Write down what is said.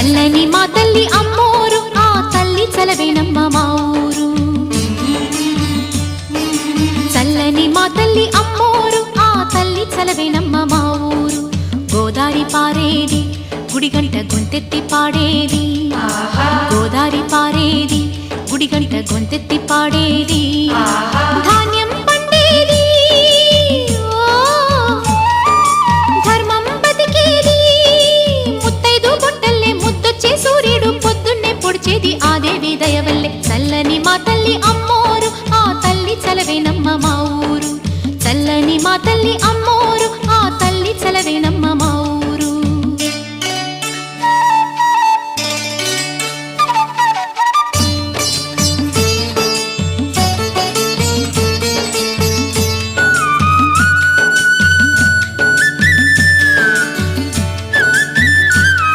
చల్లని మా తల్లి అమ్మోరు ఆ తల్లి చలవేనమ్మ మా ఊరు. చల్లని మా తల్లి అమ్మోరు ఆ తల్లి చలవేనమ్మ మా ఊరు. గోదారి పారేది గుడిగంట గొంతెత్తి పాడేది, గోదారి పారేది గుడిగంట గొంతెత్తి పాడేది. ధాన్యం